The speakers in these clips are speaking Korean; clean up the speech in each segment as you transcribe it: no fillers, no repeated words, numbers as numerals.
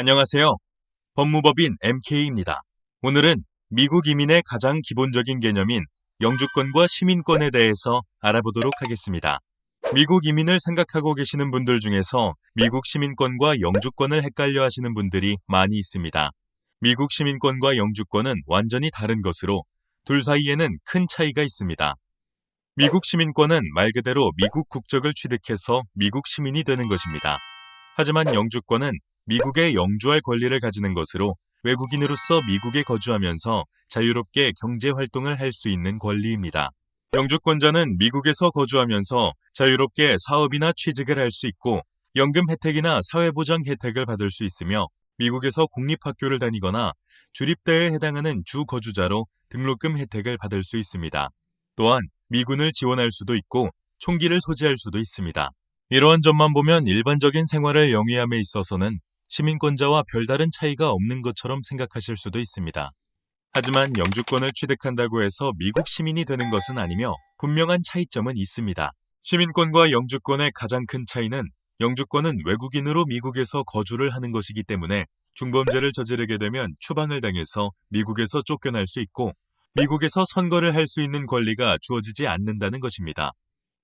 안녕하세요. 법무법인 MK입니다. 오늘은 미국 이민의 가장 기본적인 개념인 영주권과 시민권에 대해서 알아보도록 하겠습니다. 미국 이민을 생각하고 계시는 분들 중에서 미국 시민권과 영주권을 헷갈려 하시는 분들이 많이 있습니다. 미국 시민권과 영주권은 완전히 다른 것으로 둘 사이에는 큰 차이가 있습니다. 미국 시민권은 말 그대로 미국 국적을 취득해서 미국 시민이 되는 것입니다. 하지만 영주권은 미국에 영주할 권리를 가지는 것으로 외국인으로서 미국에 거주하면서 자유롭게 경제 활동을 할 수 있는 권리입니다. 영주권자는 미국에서 거주하면서 자유롭게 사업이나 취직을 할 수 있고 연금 혜택이나 사회보장 혜택을 받을 수 있으며 미국에서 공립학교를 다니거나 주립대에 해당하는 주 거주자로 등록금 혜택을 받을 수 있습니다. 또한 미군을 지원할 수도 있고 총기를 소지할 수도 있습니다. 이러한 점만 보면 일반적인 생활을 영위함에 있어서는 시민권자와 별다른 차이가 없는 것처럼 생각하실 수도 있습니다. 하지만 영주권을 취득한다고 해서 미국 시민이 되는 것은 아니며 분명한 차이점은 있습니다. 시민권과 영주권의 가장 큰 차이는 영주권은 외국인으로 미국에서 거주를 하는 것이기 때문에 중범죄를 저지르게 되면 추방을 당해서 미국에서 쫓겨날 수 있고 미국에서 선거를 할 수 있는 권리가 주어지지 않는다는 것입니다.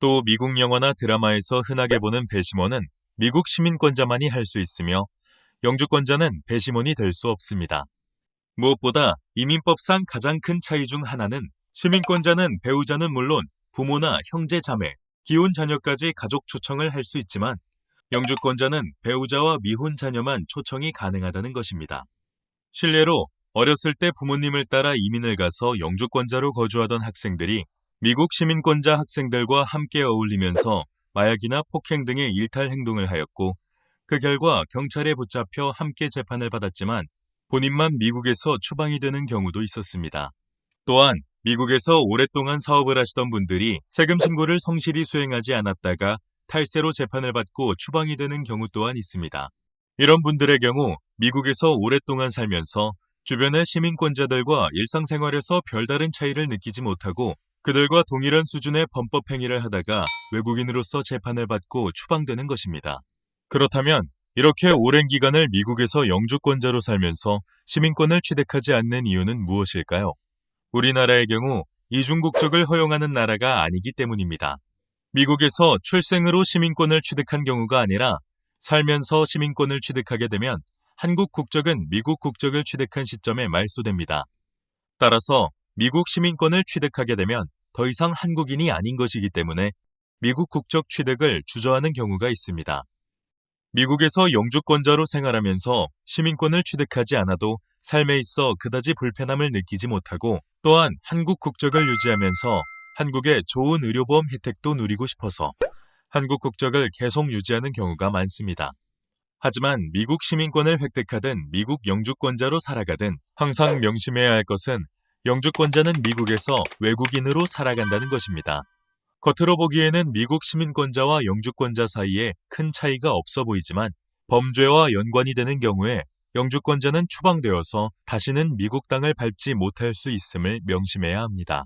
또 미국 영화나 드라마에서 흔하게 보는 배심원은 미국 시민권자만이 할 수 있으며 영주권자는 배심원이 될 수 없습니다. 무엇보다 이민법상 가장 큰 차이 중 하나는 시민권자는 배우자는 물론 부모나 형제 자매, 기혼 자녀까지 가족 초청을 할 수 있지만 영주권자는 배우자와 미혼 자녀만 초청이 가능하다는 것입니다. 실례로 어렸을 때 부모님을 따라 이민을 가서 영주권자로 거주하던 학생들이 미국 시민권자 학생들과 함께 어울리면서 마약이나 폭행 등의 일탈 행동을 하였고 그 결과 경찰에 붙잡혀 함께 재판을 받았지만 본인만 미국에서 추방이 되는 경우도 있었습니다. 또한 미국에서 오랫동안 사업을 하시던 분들이 세금 신고를 성실히 수행하지 않았다가 탈세로 재판을 받고 추방이 되는 경우 또한 있습니다. 이런 분들의 경우 미국에서 오랫동안 살면서 주변의 시민권자들과 일상생활에서 별다른 차이를 느끼지 못하고 그들과 동일한 수준의 범법 행위를 하다가 외국인으로서 재판을 받고 추방되는 것입니다. 그렇다면 이렇게 오랜 기간을 미국에서 영주권자로 살면서 시민권을 취득하지 않는 이유는 무엇일까요? 우리나라의 경우 이중국적을 허용하는 나라가 아니기 때문입니다. 미국에서 출생으로 시민권을 취득한 경우가 아니라 살면서 시민권을 취득하게 되면 한국 국적은 미국 국적을 취득한 시점에 말소됩니다. 따라서 미국 시민권을 취득하게 되면 더 이상 한국인이 아닌 것이기 때문에 미국 국적 취득을 주저하는 경우가 있습니다. 미국에서 영주권자로 생활하면서 시민권을 취득하지 않아도 삶에 있어 그다지 불편함을 느끼지 못하고 또한 한국 국적을 유지하면서 한국의 좋은 의료보험 혜택도 누리고 싶어서 한국 국적을 계속 유지하는 경우가 많습니다. 하지만 미국 시민권을 획득하든 미국 영주권자로 살아가든 항상 명심해야 할 것은 영주권자는 미국에서 외국인으로 살아간다는 것입니다. 겉으로 보기에는 미국 시민권자와 영주권자 사이에 큰 차이가 없어 보이지만 범죄와 연관이 되는 경우에 영주권자는 추방되어서 다시는 미국 땅을 밟지 못할 수 있음을 명심해야 합니다.